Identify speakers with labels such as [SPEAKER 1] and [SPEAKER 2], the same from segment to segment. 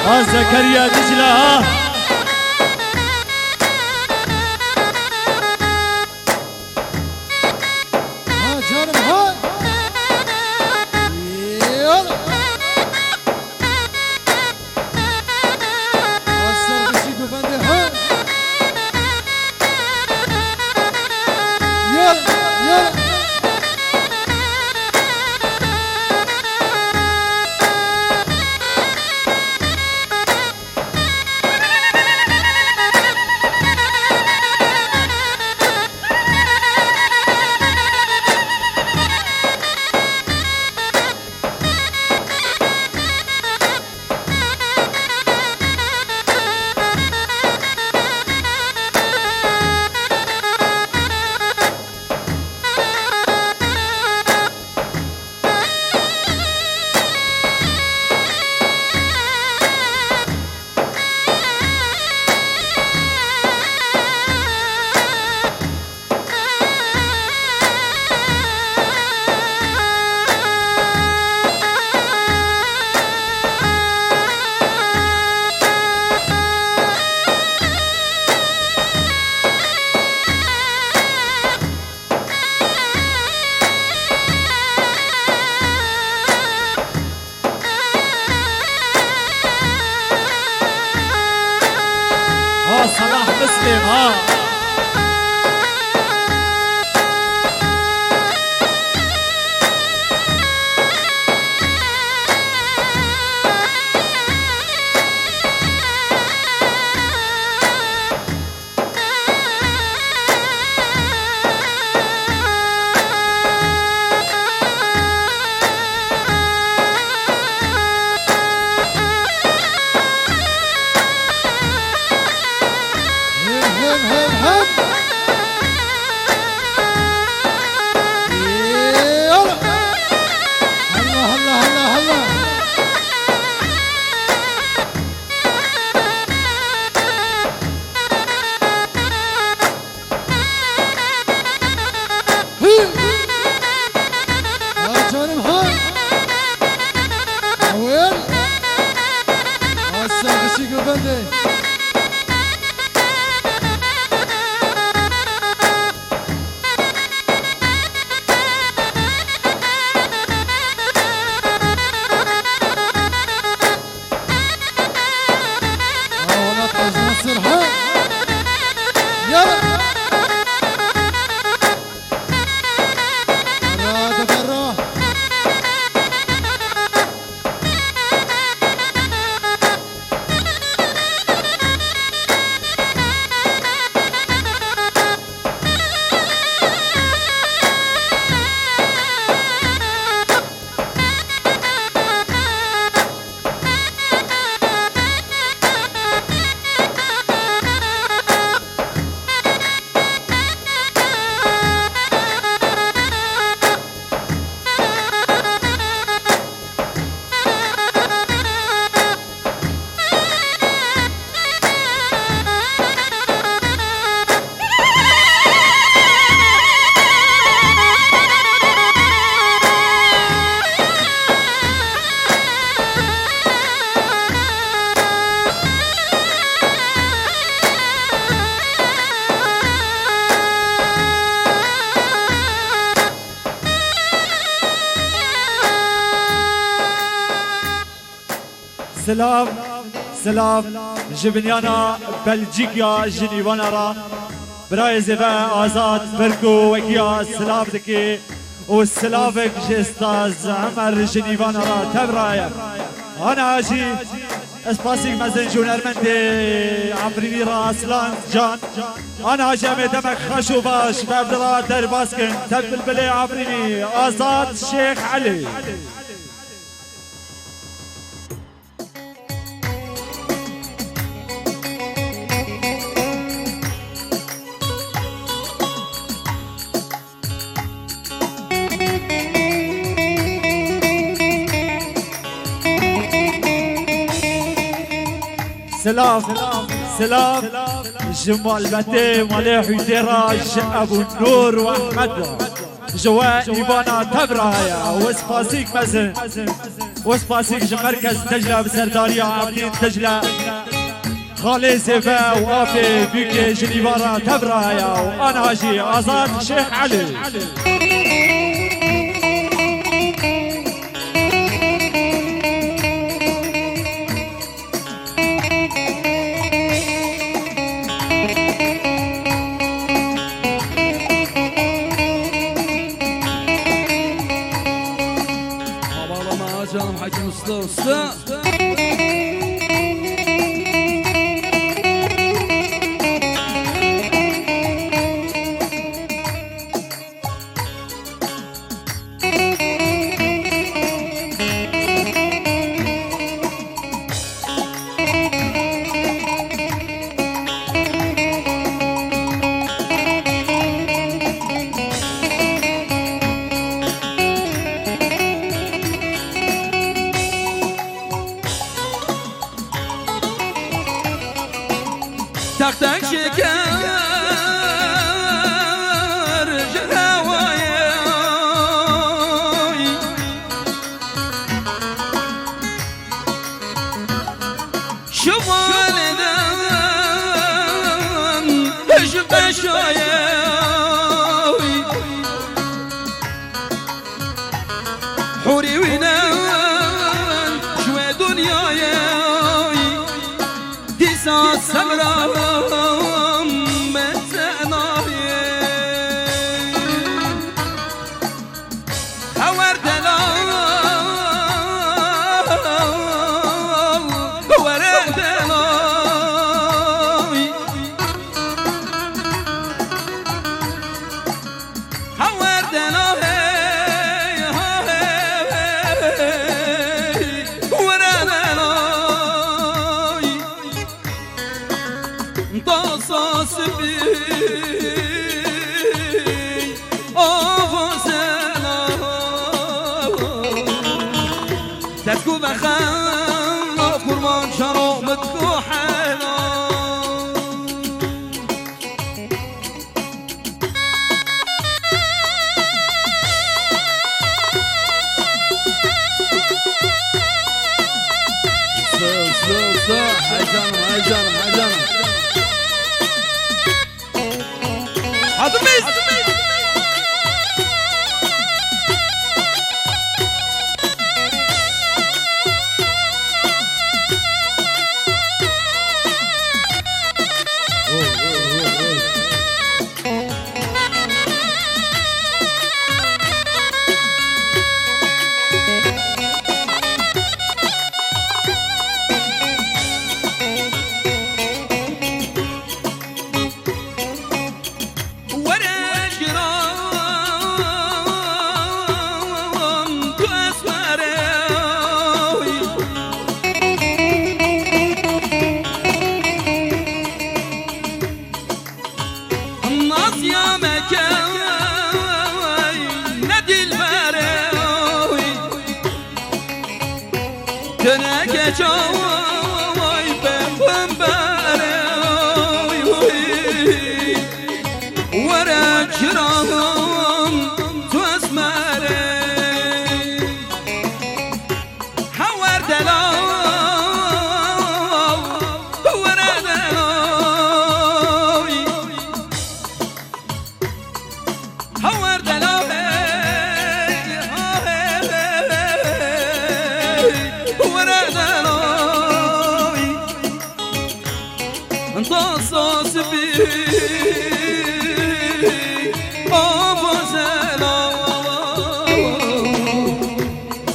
[SPEAKER 1] زكريا دجلة
[SPEAKER 2] جانب هاي يلا السرقشي قفندي هاي يلا يلا
[SPEAKER 1] صلاح مسلم ها سلام سلام جبنیانا بلژیکیا جنیوانا را برای زیبا آزاد برکو وکیا سلام دکی و سلامك جستاز عمر جنیوانا را تبرایم انا عاجی اسپاسیک مزن جونرمندی عمرینی را اصلان جان انا عاجی دمك خشو باش بعبدالله درباسكن تبل بلي عمرینی آزاد شیخ علی سلام سلام جمال بتي مالي حيدراج ابو النور واحمد جوا إيوانا تبرايا وسباسيك مزن وسباسيك جمركز تجلى بسرداريا عابدين تجلى خالي سيفا وافي بيكي جنيفارا تبرايا وأنا هاجي آزاد شيخ علي
[SPEAKER 3] canım Hacı Usta. Tak tak şeker havaya şu validen şu beşaya huri winan şwe dünyaya disa sabra تسكو بخان قربان شرو متكو حالا هاي جانم هذا ميز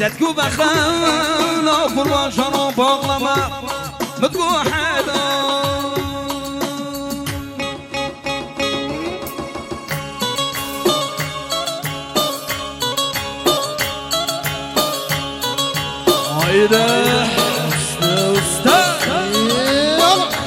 [SPEAKER 3] تسكو بخان قربان شرو باغلما متكو حدا هيدا استاذ
[SPEAKER 2] هم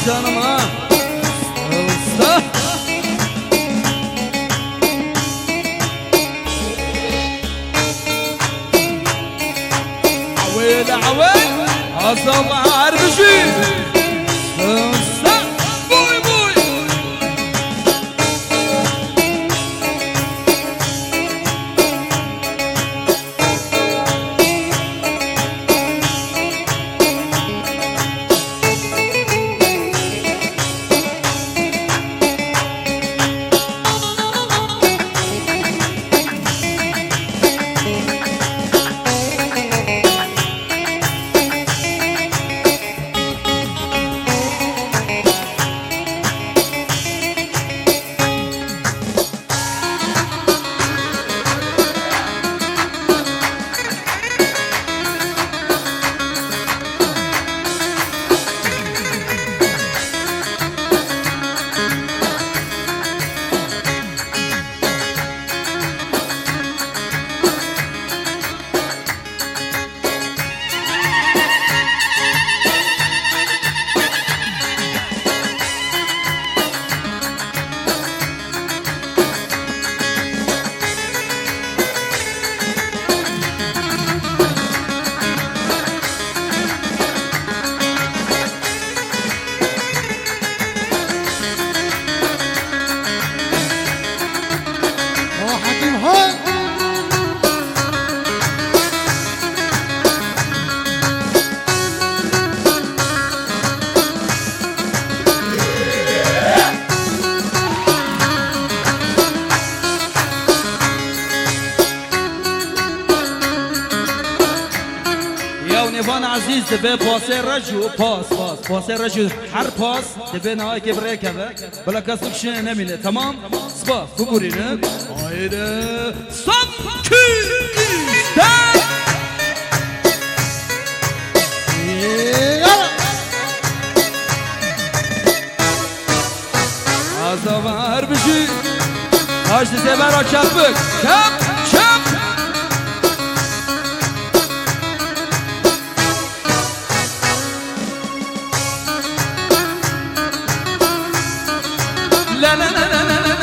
[SPEAKER 3] canım ha usta الصباح بشي بوي بوي
[SPEAKER 2] حكيم هون
[SPEAKER 3] يا ونيفان عزيز دبي باسي رجو باسي رجو حر باس دبي نهاي كبريك هذا بلا كسك شيء نميله تمام سباس بقولين هايدا صب
[SPEAKER 2] يلا
[SPEAKER 3] الصباح بشي هاش تسيبها شابك شاب لا لا لا لا لا لا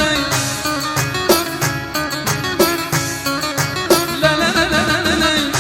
[SPEAKER 3] لا لا لا لا لا لا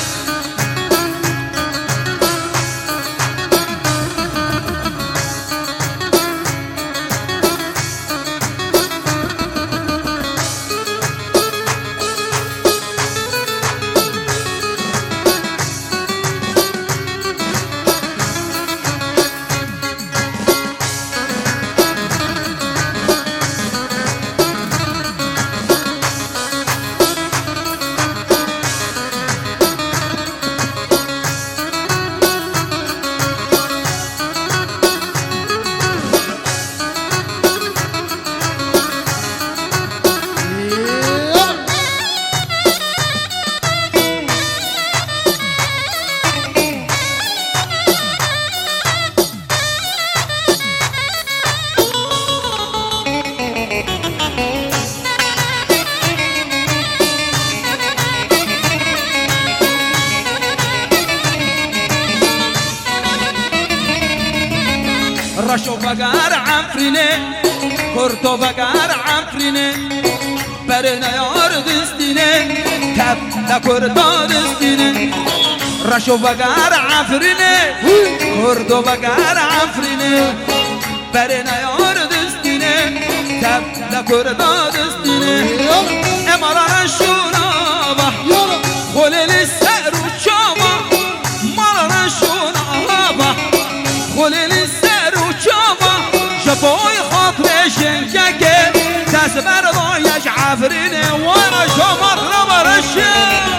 [SPEAKER 3] رشو بقار عفريني كورتو بقار عفريني برنا يار دستيني كب لكورتو دستيني رشو بقار عفريني كورتو بقار عفريني برنا يار دستيني كب لكورتو دستيني امرا شونابا خلل السعر وشابا مرا شونابا خلل السعر وشابا شبوي خاطري شنكك تسبر ضايج عفريني وانا شمر رمر الشام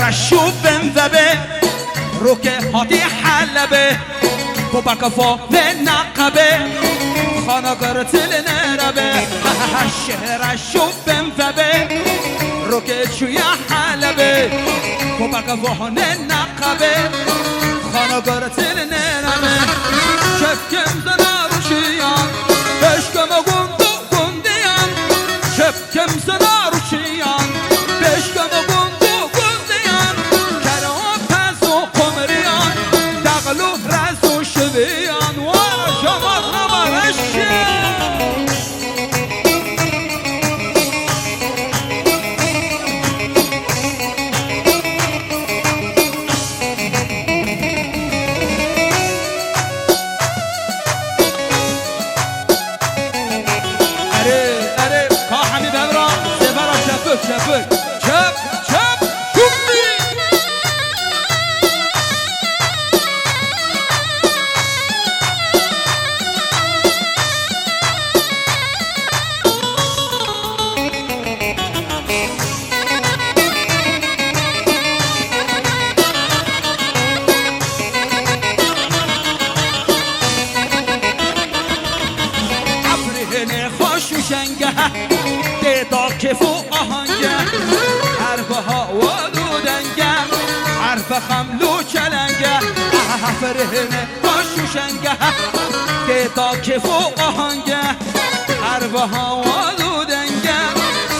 [SPEAKER 3] رشوف بن ذبي روكي هاتي حلبه بابا كفا لنقبه خانا قرت لنربه الشهر الشوف بنفبه روكي شو يا حلبه بابا كفا لنقبه خانا قرت لنربه شكم زنار شيان بشكم قندو قنديان شكم زنار شيان بشكم قندو قنديان كرام پزو قمريان دغلو رزو شبيان ورا شمر نمرشيان شبك شب شب شبي عفرهني خوش وشنقه دیدار که فوق آهنگه حرف هوا دودنگه حرف خملو چلنگه فرهنه باش و شنگه دیدار که فوق آهنگه حرف هوا دودنگه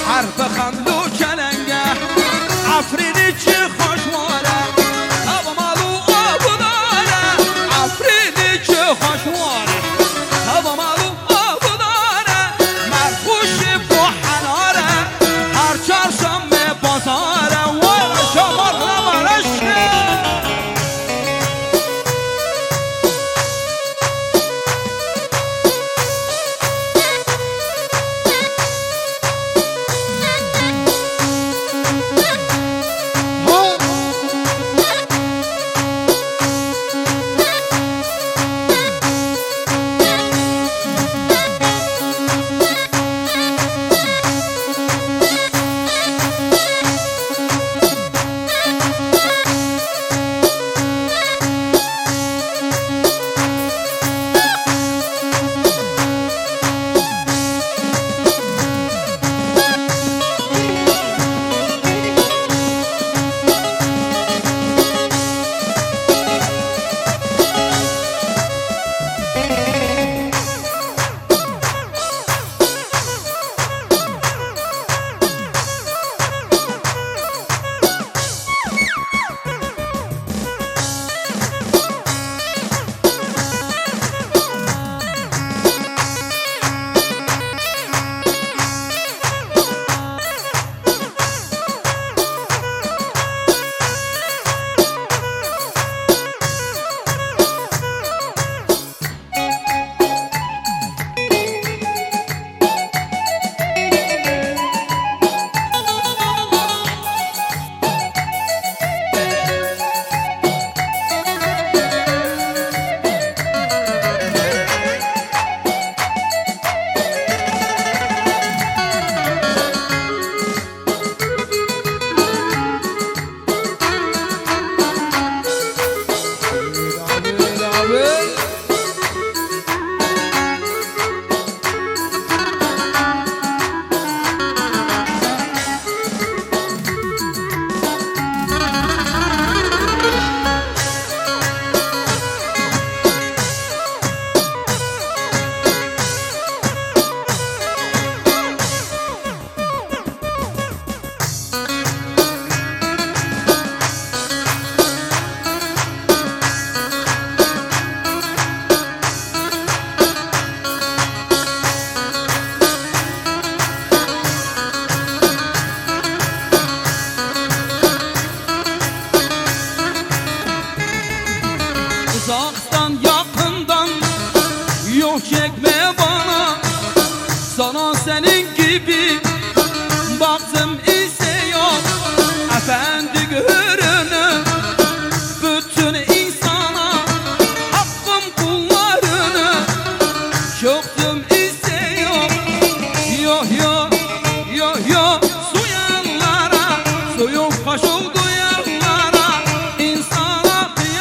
[SPEAKER 3] حرف خملو چلنگه عفرینی چه خوشماره هوا مالو آبو داره عفرینی چه خوشماره هوا مالو آبو داره مرخوش چارشنبه بازاره ورا شمر نمرشه Uzaktan yakından yol çekme bana. Sana senin gibi baktım ise yok. Efendi görünü bütün insana, hakkım kullarını çöktüm ise yok. Yok yok yok yok suyanlara, suyun kaş oldu yanlara, insana kıyam.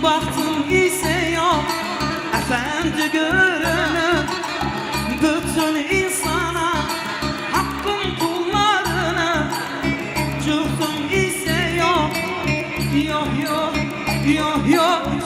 [SPEAKER 3] Baktım ise yok efendi görünür bütün insana hakkın kullarını çıktım ise yok yok yok yok yok